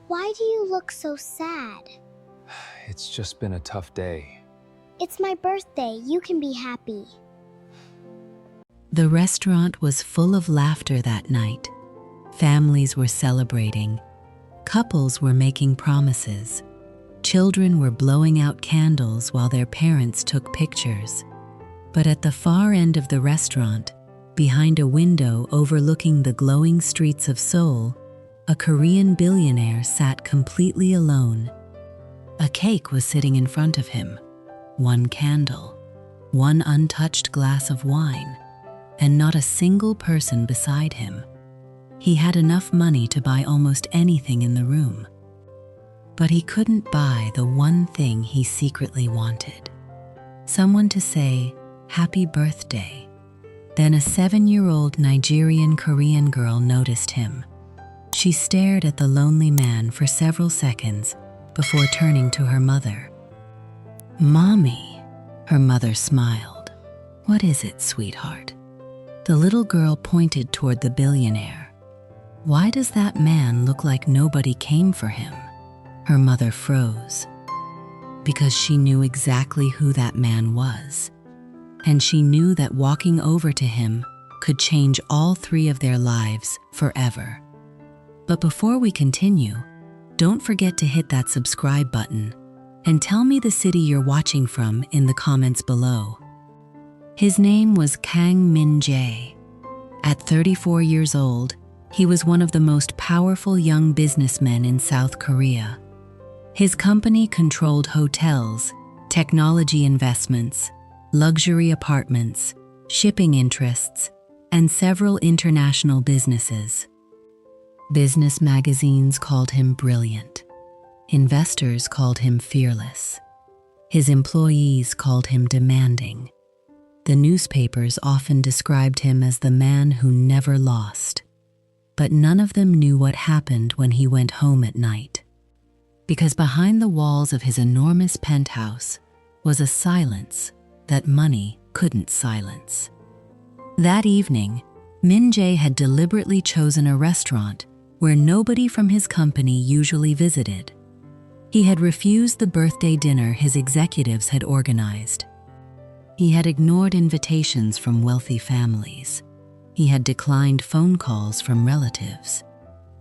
Why do you look so sad? It's just been a tough day. It's my birthday. You can be happy. The restaurant was full of laughter that night. Families were celebrating. Couples were making promises. Children were blowing out candles while their parents took pictures. But at the far end of the restaurant, behind a window overlooking the glowing streets of Seoul, a Korean billionaire sat completely alone. A cake was sitting in front of him, one candle, one untouched glass of wine, and not a single person beside him. He had enough money to buy almost anything in the room. But he couldn't buy the one thing he secretly wanted. Someone to say, "Happy birthday." Then a 7-year-old Nigerian-Korean girl noticed him. She stared at the lonely man for several seconds before turning to her mother. "Mommy," her mother smiled. "What is it, sweetheart?" The little girl pointed toward the billionaire. "Why does that man look like nobody came for him?" Her mother froze. Because she knew exactly who that man was. And she knew that walking over to him could change all three of their lives forever. But before we continue, don't forget to hit that subscribe button and tell me the city you're watching from in the comments below. His name was Kang Min-Jae. At 34 years old, he was one of the most powerful young businessmen in South Korea. His company controlled hotels, technology investments, luxury apartments, shipping interests, and several international businesses. Business magazines called him brilliant. Investors called him fearless. His employees called him demanding. The newspapers often described him as the man who never lost. But none of them knew what happened when he went home at night. Because behind the walls of his enormous penthouse was a silence that money couldn't silence. That evening, Min-Jae had deliberately chosen a restaurant where nobody from his company usually visited. He had refused the birthday dinner his executives had organized. He had ignored invitations from wealthy families. He had declined phone calls from relatives.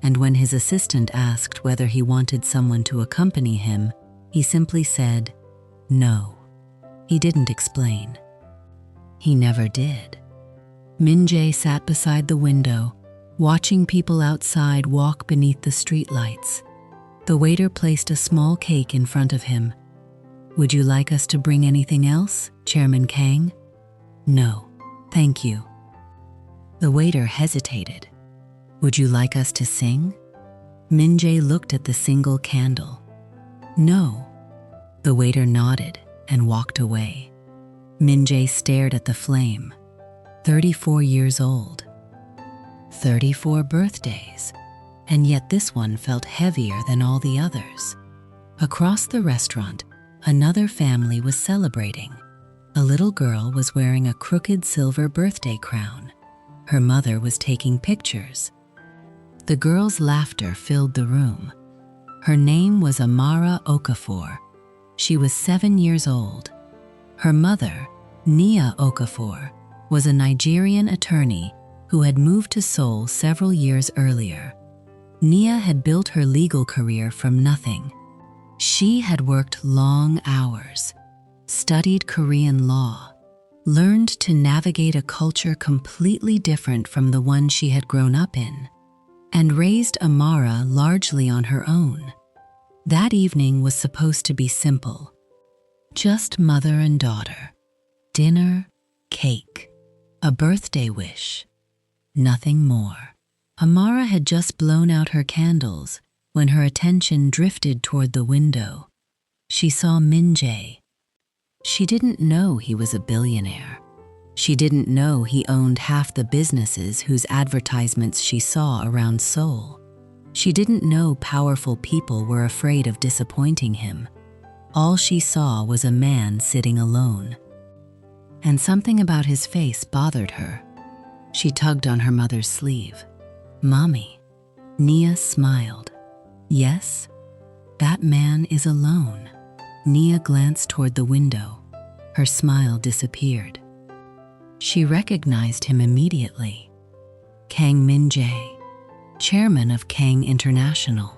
And when his assistant asked whether he wanted someone to accompany him, he simply said, no. He didn't explain. He never did. Min-Jae sat beside the window, watching people outside walk beneath the streetlights. The waiter placed a small cake in front of him. "Would you like us to bring anything else, Chairman Kang?" "No, thank you." The waiter hesitated. "Would you like us to sing?" Min-Jae looked at the single candle. "No." The waiter nodded and walked away. Min-Jae stared at the flame. 34 years old. 34 birthdays. And yet this one felt heavier than all the others. Across the restaurant, another family was celebrating. A little girl was wearing a crooked silver birthday crown. Her mother was taking pictures. The girl's laughter filled the room. Her name was Nia Okafor. She was 7 years old. Her mother, Nia Okafor, was a Nigerian attorney who had moved to Seoul several years earlier. Nia had built her legal career from nothing. She had worked long hours, studied Korean law, learned to navigate a culture completely different from the one she had grown up in, and raised Amara largely on her own. That evening was supposed to be simple. Just mother and daughter. Dinner, cake, a birthday wish. Nothing more. Amara had just blown out her candles when her attention drifted toward the window. She saw Min-Jae. She didn't know he was a billionaire. She didn't know he owned half the businesses whose advertisements she saw around Seoul. She didn't know powerful people were afraid of disappointing him. All she saw was a man sitting alone. And something about his face bothered her. She tugged on her mother's sleeve. "Mommy." Nia smiled. Yes, that man is alone. Nia glanced toward the window. Her smile disappeared. She recognized him immediately. Kang Min-Jae, chairman of Kang International,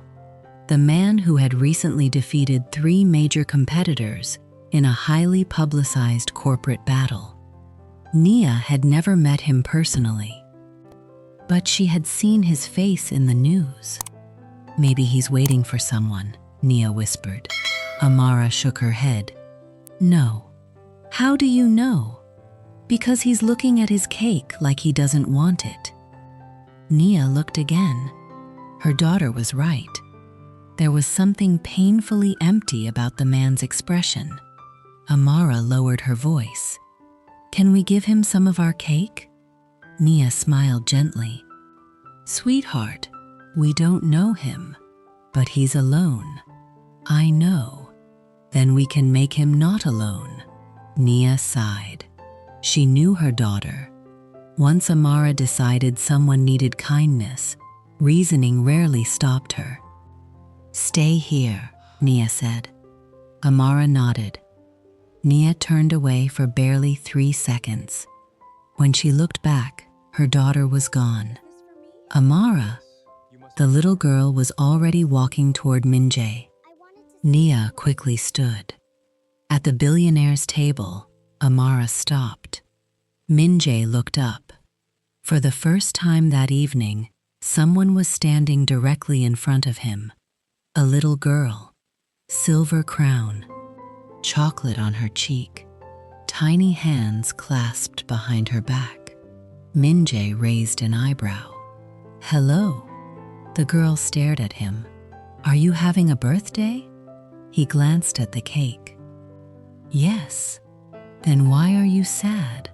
the man who had recently defeated 3 major competitors in a highly publicized corporate battle. Nia had never met him personally, but she had seen his face in the news. Maybe he's waiting for someone, Nia whispered. Amara shook her head. No. How do you know? Because he's looking at his cake like he doesn't want it. Nia looked again. Her daughter was right. There was something painfully empty about the man's expression. Amara lowered her voice. Can we give him some of our cake? Nia smiled gently. Sweetheart, we don't know him, but he's alone. I know. Then we can make him not alone. Nia sighed. She knew her daughter. Once Amara decided someone needed kindness, reasoning rarely stopped her. Stay here, Nia said. Amara nodded. Nia turned away for barely 3 seconds. When she looked back, her daughter was gone. Amara, the little girl, was already walking toward Min-Jae. Nia quickly stood. At the billionaire's table, Amara stopped. Min-Jae looked up. For the first time that evening, someone was standing directly in front of him. A little girl, silver crown, chocolate on her cheek, tiny hands clasped behind her back. Min-Jae raised an eyebrow. Hello. The girl stared at him. Are you having a birthday? He glanced at the cake. Yes. Then why are you sad?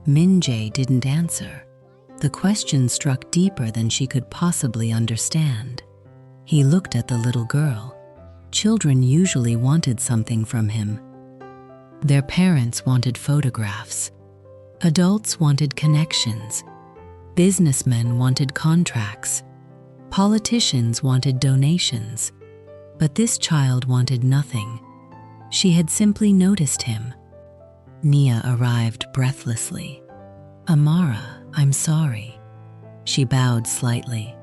Min-Jae didn't answer. The question struck deeper than she could possibly understand. He looked at the little girl. Children usually wanted something from him. Their parents wanted photographs. Adults wanted connections. Businessmen wanted contracts. Politicians wanted donations. But this child wanted nothing. She had simply noticed him. Nia arrived breathlessly. Amara, I'm sorry. She bowed slightly.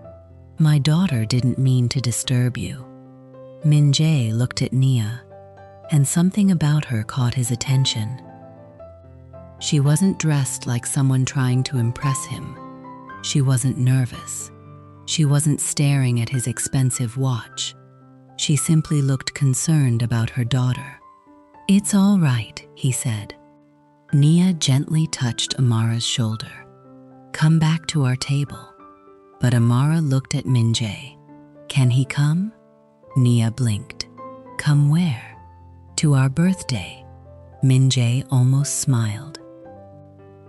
My daughter didn't mean to disturb you. Min-Jae looked at Nia, and something about her caught his attention. She wasn't dressed like someone trying to impress him. She wasn't nervous. She wasn't staring at his expensive watch. She simply looked concerned about her daughter. It's all right, he said. Nia gently touched Amara's shoulder. Come back to our table. But Amara looked at Min-Jae. Can he come? Nia blinked. Come where? To our birthday. Min-Jae almost smiled.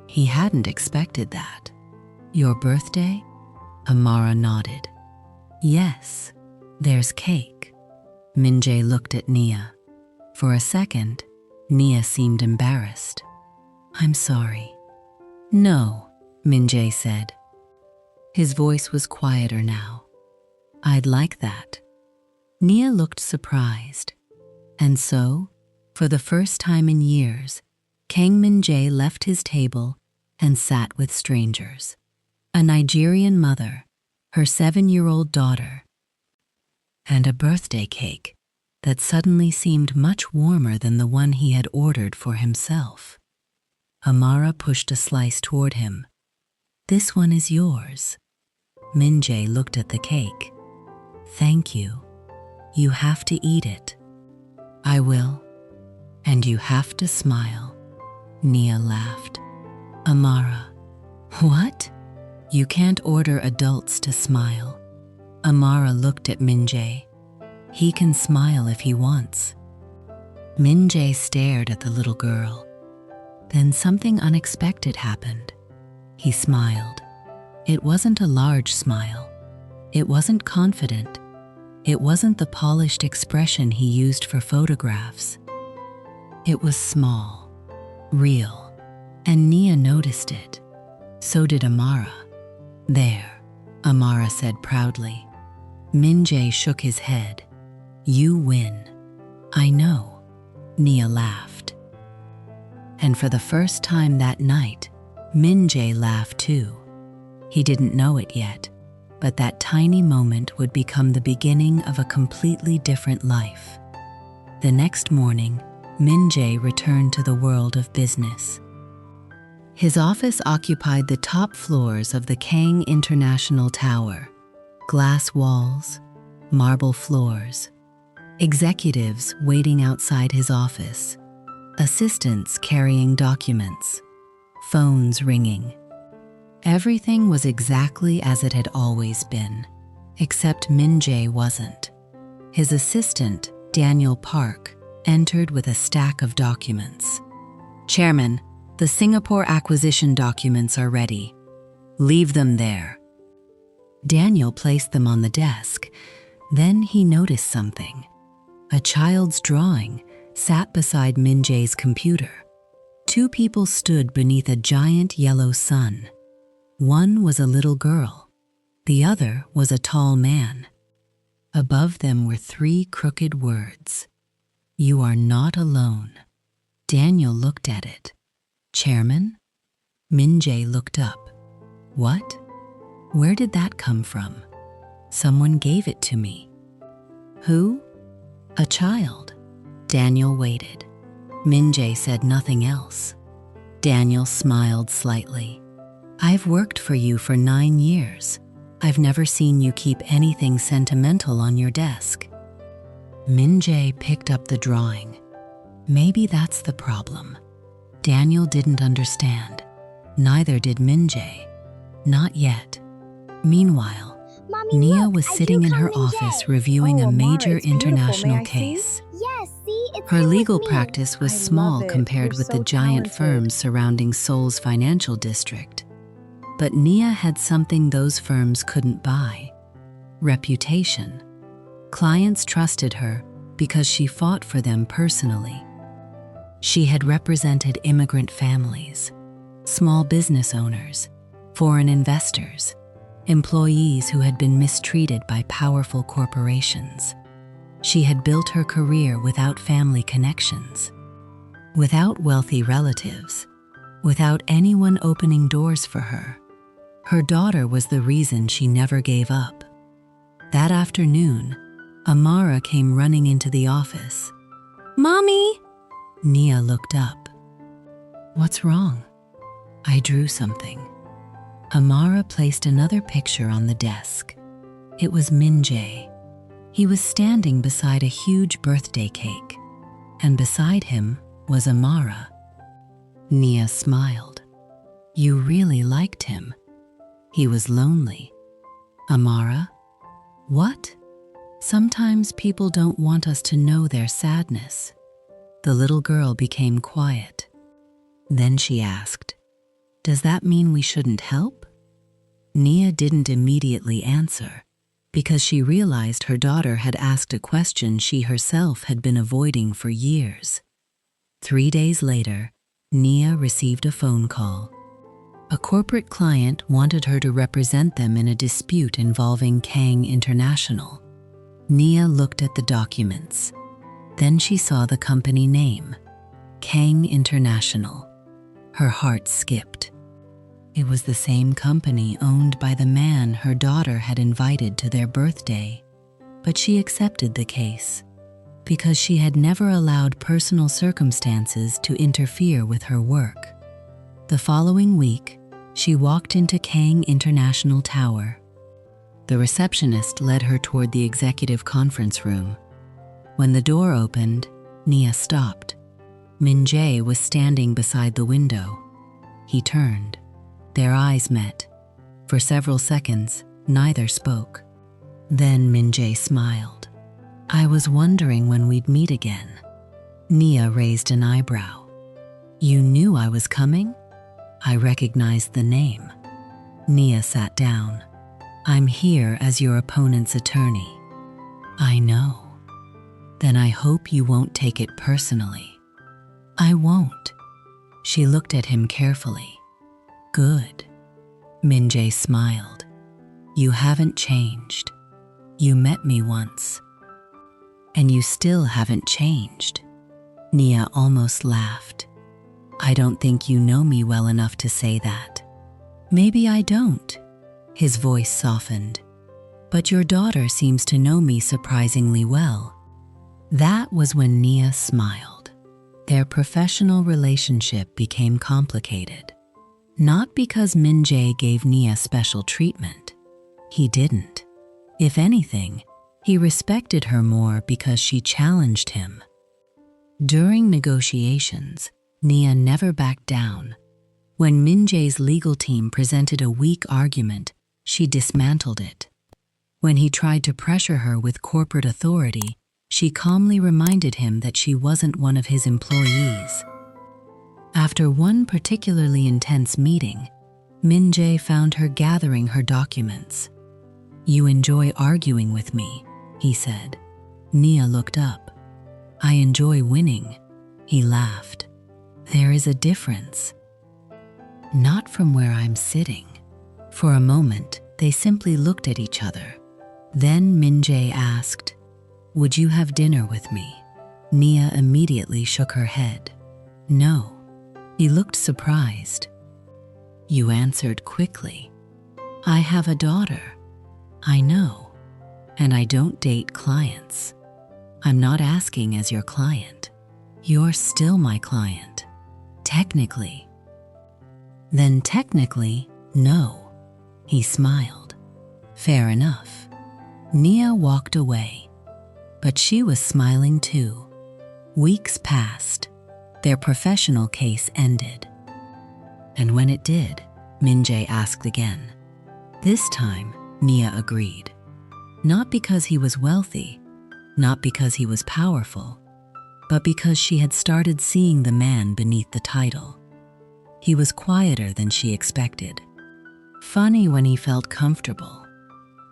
He hadn't expected that. Your birthday? Amara nodded. Yes, there's cake. Min-Jae looked at Nia. For a second, Nia seemed embarrassed. I'm sorry. No, Min-Jae said. His voice was quieter now. I'd like that. Nia looked surprised. And so, for the first time in years, Kang Min-Jae left his table and sat with strangers. A Nigerian mother, her 7-year-old daughter, and a birthday cake that suddenly seemed much warmer than the one he had ordered for himself. Amara pushed a slice toward him. This one is yours. Min-Jae looked at the cake. Thank you. You have to eat it. I will. And you have to smile. Nia laughed. Amara. What? You can't order adults to smile. Amara looked at Min-Jae. He can smile if he wants. Min-Jae stared at the little girl. Then something unexpected happened. He smiled. It wasn't a large smile. It wasn't confident. It wasn't the polished expression he used for photographs. It was small, real, and Nia noticed it. So did Amara. There, Amara said proudly. Min-Jae shook his head. You win. I know. Nia laughed. And for the first time that night, Min-Jae laughed too. He didn't know it yet, but that tiny moment would become the beginning of a completely different life. The next morning, Min-Jae returned to the world of business. His office occupied the top floors of the Kang International Tower. Glass walls, marble floors, executives waiting outside his office, assistants carrying documents, phones ringing. Everything was exactly as it had always been, except Min-Jae wasn't. His assistant, Daniel Park, entered with a stack of documents. Chairman, the Singapore acquisition documents are ready. Leave them there. Daniel placed them on the desk. Then he noticed something. A child's drawing sat beside Min-Jae's computer. Two people stood beneath a giant yellow sun. One was a little girl. The other was a tall man. Above them were 3 crooked words. You are not alone. Daniel looked at it. Chairman? Min-Jae looked up. What? Where did that come from? Someone gave it to me. Who? A child. Daniel waited. Min-Jae said nothing else. Daniel smiled slightly. I've worked for you for 9 years. I've never seen you keep anything sentimental on your desk. Min-Jae picked up the drawing. Maybe that's the problem. Daniel didn't understand. Neither did Min-Jae. Not yet. Meanwhile, Mommy, Nia look, was I sitting drew in her Kang Min-Jae. office reviewing a Amara, major it's beautiful. international May I see? case. Yes, see, it's Her him with legal me. practice was I small love it. compared You're with the so giant talented. firms surrounding Seoul's financial district. But Nia had something those firms couldn't buy: reputation. Clients trusted her because she fought for them personally. She had represented immigrant families, small business owners, foreign investors, employees who had been mistreated by powerful corporations. She had built her career without family connections, without wealthy relatives, without anyone opening doors for her. Her daughter was the reason she never gave up. That afternoon, Amara came running into the office. Mommy! Nia looked up. What's wrong? I drew something. Amara placed another picture on the desk. It was Min-Jae. He was standing beside a huge birthday cake, and beside him was Amara. Nia smiled. You really liked him. He was lonely. Amara? What? Sometimes people don't want us to know their sadness. The little girl became quiet. Then she asked, Does that mean we shouldn't help? Nia didn't immediately answer because she realized her daughter had asked a question she herself had been avoiding for years. 3 days later, Nia received a phone call. A corporate client wanted her to represent them in a dispute involving Kang International. Nia looked at the documents. Then she saw the company name, Kang International. Her heart skipped. It was the same company owned by the man her daughter had invited to their birthday, but she accepted the case because she had never allowed personal circumstances to interfere with her work. The following week, she walked into Kang International Tower. The receptionist led her toward the executive conference room. When the door opened, Nia stopped. Min-Jae was standing beside the window. He turned. Their eyes met. For several seconds, neither spoke. Then Min-Jae smiled. I was wondering when we'd meet again. Nia raised an eyebrow. You knew I was coming? I recognized the name. Nia sat down. I'm here as your opponent's attorney. I know. Then I hope you won't take it personally. I won't. She looked at him carefully. Good. Min-Jae smiled. You haven't changed. You met me once. And you still haven't changed. Nia almost laughed. I don't think you know me well enough to say that. Maybe I don't. His voice softened. But your daughter seems to know me surprisingly well. That was when Nia smiled. Their professional relationship became complicated. Not because Min-Jae gave Nia special treatment. He didn't. If anything, he respected her more because she challenged him. During negotiations, Nia never backed down. When Min-Jae's legal team presented a weak argument, she dismantled it. When he tried to pressure her with corporate authority, she calmly reminded him that she wasn't one of his employees. After one particularly intense meeting, Min-Jae found her gathering her documents. You enjoy arguing with me, he said. Nia looked up. I enjoy winning, he laughed. There is a difference. Not from where I'm sitting. For a moment, they simply looked at each other. Then Min-Jae asked, Would you have dinner with me? Nia immediately shook her head. No. He looked surprised. You answered quickly. I have a daughter. I know. And I don't date clients. I'm not asking as your client. You're still my client. Technically. Then technically, no. He smiled. Fair enough. Nia walked away. But she was smiling too. Weeks passed. Their professional case ended. And when it did, Min-Jae asked again. This time, Nia agreed. Not because he was wealthy, not because he was powerful, but because she had started seeing the man beneath the title. He was quieter than she expected. Funny when he felt comfortable,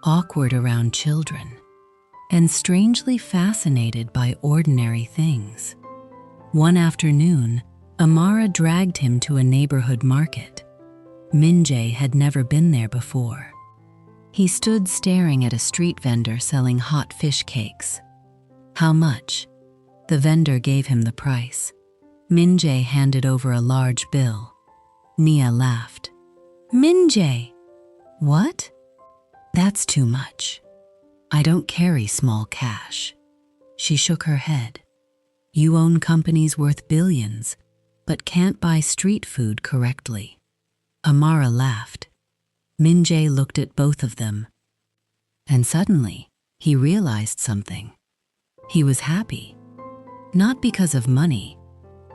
awkward around children, and strangely fascinated by ordinary things. One afternoon, Amara dragged him to a neighborhood market. Min-Jae had never been there before. He stood staring at a street vendor selling hot fish cakes. How much? The vendor gave him the price. Min-Jae handed over a large bill. Nia laughed. Min-Jae! What? That's too much. I don't carry small cash. She shook her head. You own companies worth billions, but can't buy street food correctly. Amara laughed. Min-Jae looked at both of them. And suddenly, he realized something. He was happy. Not because of money,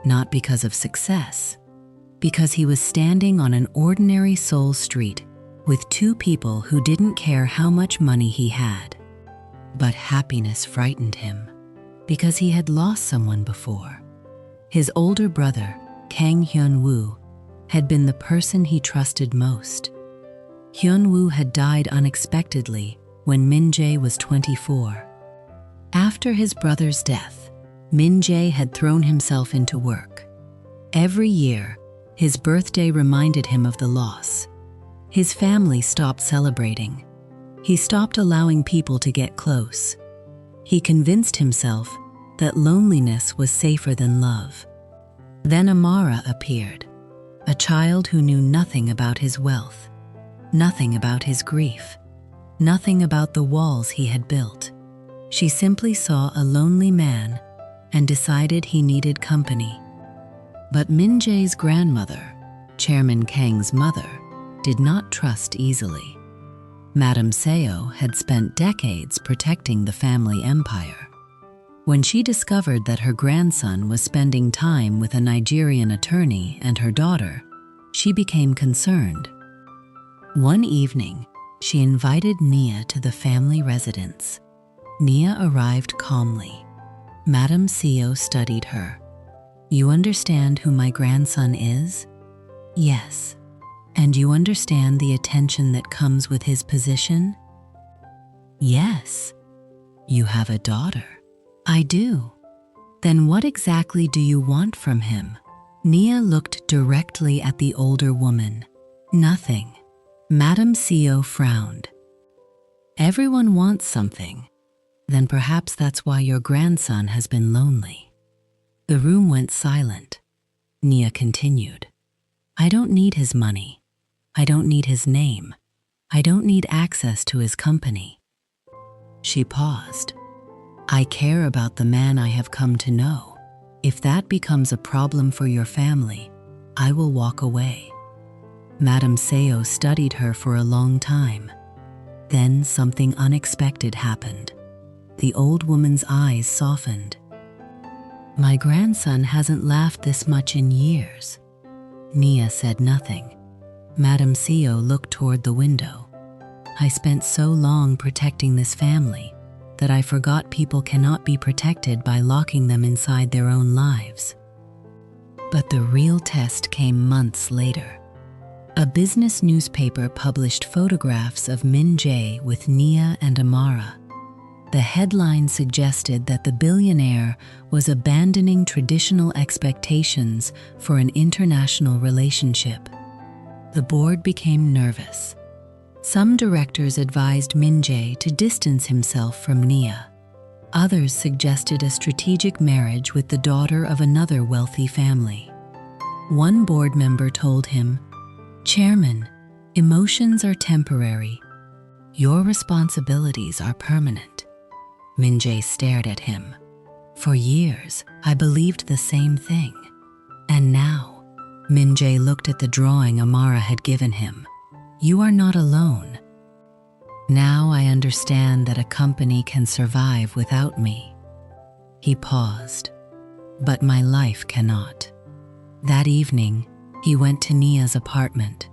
not because of success, because he was standing on an ordinary Seoul street with two people who didn't care how much money he had. But happiness frightened him, because he had lost someone before. His older brother, Kang Hyun-woo, had been the person he trusted most. Hyun-woo had died unexpectedly when Min-Jae was 24. After his brother's death, Min-Jae had thrown himself into work. Every year, his birthday reminded him of the loss. His family stopped celebrating. He stopped allowing people to get close. He convinced himself that loneliness was safer than love. Then Amara appeared, a child who knew nothing about his wealth, nothing about his grief, nothing about the walls he had built. She simply saw a lonely man and decided he needed company. But Min-Jae's grandmother, Chairman Kang's mother, did not trust easily. Madame Seo had spent decades protecting the family empire. When she discovered that her grandson was spending time with a Nigerian attorney and her daughter, she became concerned. One evening, she invited Nia to the family residence. Nia arrived calmly. Madame Seo studied her. You understand who my grandson is? Yes. And you understand the attention that comes with his position? Yes. You have a daughter. I do. Then what exactly do you want from him? Nia looked directly at the older woman. Nothing. Madame Seo frowned. Everyone wants something. Then perhaps that's why your grandson has been lonely. The room went silent. Nia continued. I don't need his money. I don't need his name. I don't need access to his company. She paused. I care about the man I have come to know. If that becomes a problem for your family, I will walk away. Madame Seo studied her for a long time. Then something unexpected happened. The old woman's eyes softened. My grandson hasn't laughed this much in years. Nia said nothing. Madame Seo looked toward the window. I spent so long protecting this family that I forgot people cannot be protected by locking them inside their own lives. But the real test came months later. A business newspaper published photographs of Min-Jae with Nia and Amara. The headline suggested that the billionaire was abandoning traditional expectations for an international relationship. The board became nervous. Some directors advised Min-Jae to distance himself from Nia. Others suggested a strategic marriage with the daughter of another wealthy family. One board member told him, Chairman, emotions are temporary. Your responsibilities are permanent. Min-Jae stared at him. For years, I believed the same thing. And now, Min-Jae looked at the drawing Amara had given him. You are not alone. Now I understand that a company can survive without me. He paused. But my life cannot. That evening, he went to Nia's apartment.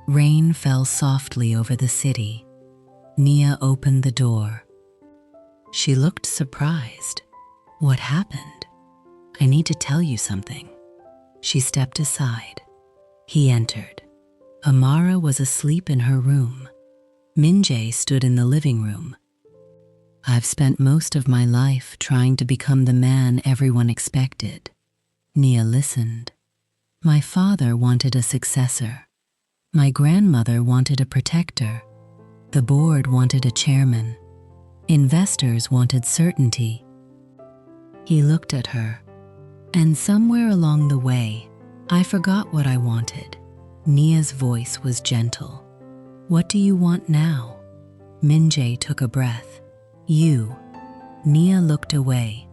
Rain fell softly over the city. Nia opened the door. She looked surprised. What happened? I need to tell you something. She stepped aside. He entered. Amara was asleep in her room. Min-Jae stood in the living room. I've spent most of my life trying to become the man everyone expected. Nia listened. My father wanted a successor. My grandmother wanted a protector. The board wanted a chairman. Investors wanted certainty. He looked at her, and somewhere along the way, I forgot what I wanted. Nia's voice was gentle. What do you want now? Min-Jae took a breath. You. Nia looked away.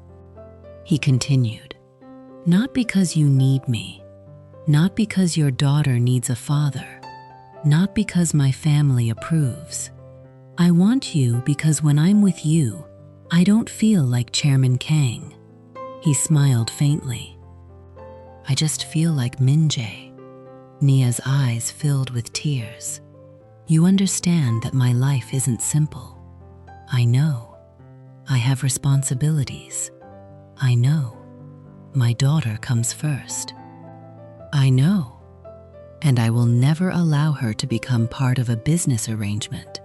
He continued. Not because you need me. Not because your daughter needs a father. Not because my family approves. I want you because when I'm with you, I don't feel like Chairman Kang. He smiled faintly. I just feel like Min-Jae. Nia's eyes filled with tears. You understand that my life isn't simple. I know. I have responsibilities. I know. My daughter comes first. I know. And I will never allow her to become part of a business arrangement.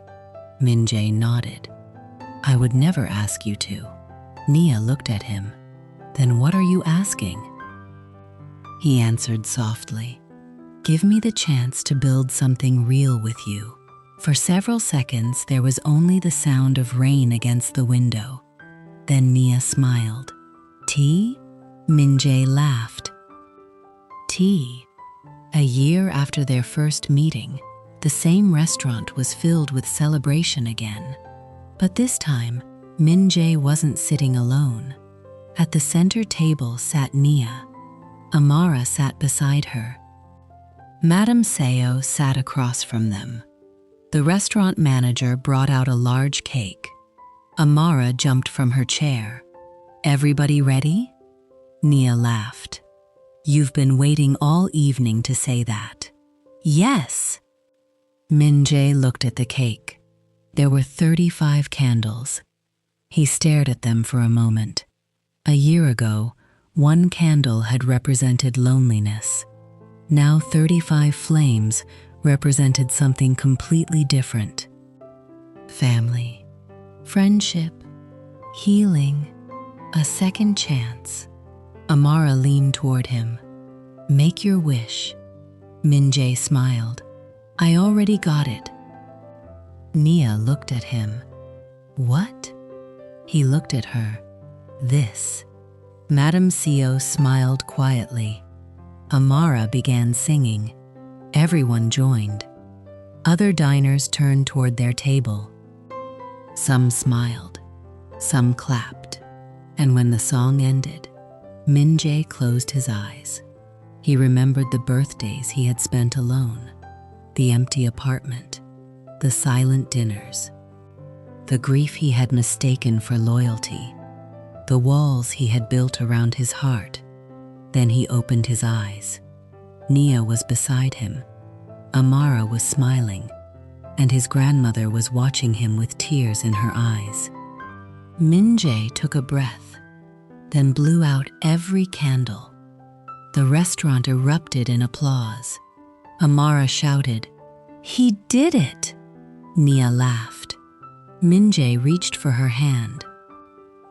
Min-Jae nodded. I would never ask you to. Nia looked at him. Then what are you asking? He answered softly. Give me the chance to build something real with you. For several seconds, there was only the sound of rain against the window. Then Nia smiled. Tea? Min-Jae laughed. Tea. A year after their first meeting, the same restaurant was filled with celebration again. But this time, Min-Jae wasn't sitting alone. At the center table sat Nia. Amara sat beside her. Madame Seo sat across from them. The restaurant manager brought out a large cake. Amara jumped from her chair. Everybody ready? Nia laughed. You've been waiting all evening to say that. Yes. Min-Jae looked at the cake. There were 35 candles. He stared at them for a moment. A year ago, one candle had represented loneliness. Now 35 flames represented something completely different. Family, friendship, healing, a second chance. Amara leaned toward him. Make your wish. Min-Jae smiled. I already got it. Nia looked at him. What? He looked at her. This. Madame Seo smiled quietly. Amara began singing. Everyone joined. Other diners turned toward their table. Some smiled, some clapped, and when the song ended, Min-Jae closed his eyes. He remembered the birthdays he had spent alone, the empty apartment, the silent dinners, the grief he had mistaken for loyalty, the walls he had built around his heart. Then he opened his eyes. Nia was beside him. Amara was smiling, and his grandmother was watching him with tears in her eyes. Min-Jae took a breath, then blew out every candle. The restaurant erupted in applause. Amara shouted, "He did it!" Nia laughed. Min-Jae reached for her hand,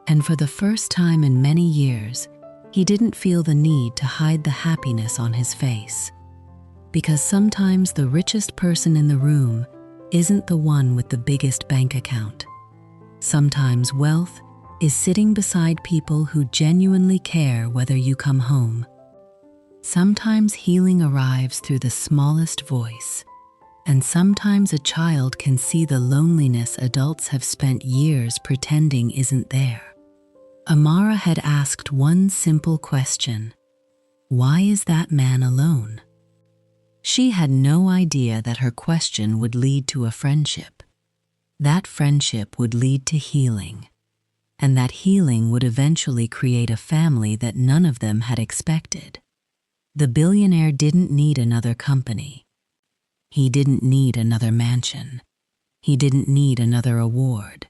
and for the first time in many years, he didn't feel the need to hide the happiness on his face. Because sometimes the richest person in the room isn't the one with the biggest bank account. Sometimes wealth is sitting beside people who genuinely care whether you come home. Sometimes healing arrives through the smallest voice, and sometimes a child can see the loneliness adults have spent years pretending isn't there. Amara had asked one simple question: why is that man alone? She had no idea that her question would lead to a friendship. That friendship would lead to healing, and that healing would eventually create a family that none of them had expected. The billionaire didn't need another company. He didn't need another mansion. He didn't need another award.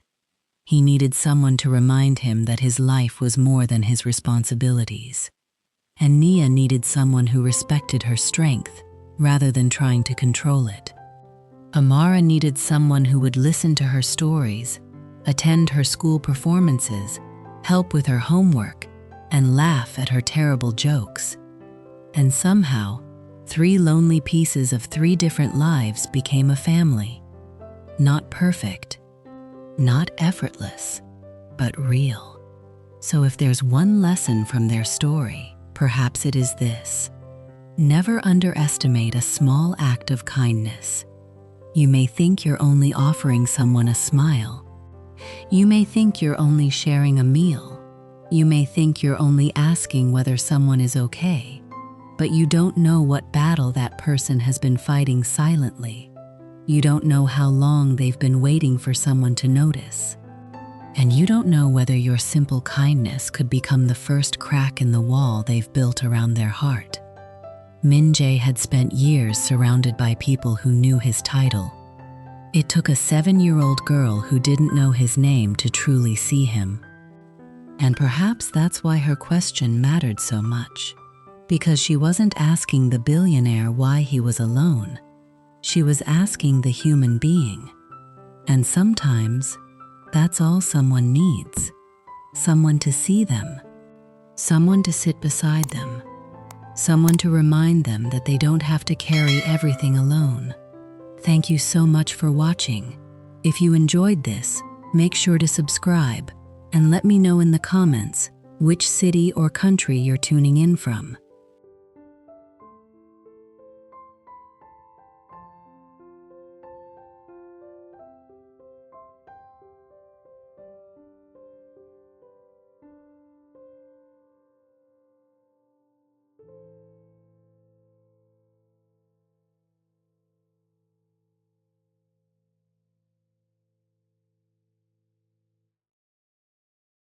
He needed someone to remind him that his life was more than his responsibilities. And Nia needed someone who respected her strength rather than trying to control it. Amara needed someone who would listen to her stories, attend her school performances, help with her homework, and laugh at her terrible jokes. And somehow, 3 lonely pieces of 3 different lives became a family. Not perfect, not effortless, but real. So if there's one lesson from their story, perhaps it is this: never underestimate a small act of kindness. You may think you're only offering someone a smile. You may think you're only sharing a meal. You may think you're only asking whether someone is okay, but you don't know what battle that person has been fighting silently. You don't know how long they've been waiting for someone to notice. And you don't know whether your simple kindness could become the first crack in the wall they've built around their heart. Min-Jae had spent years surrounded by people who knew his title. It took a 7-year-old girl who didn't know his name to truly see him. And perhaps that's why her question mattered so much. Because she wasn't asking the billionaire why he was alone. She was asking the human being. And sometimes, that's all someone needs. Someone to see them. Someone to sit beside them. Someone to remind them that they don't have to carry everything alone. Thank you so much for watching. If you enjoyed this, make sure to subscribe and let me know in the comments which city or country you're tuning in from.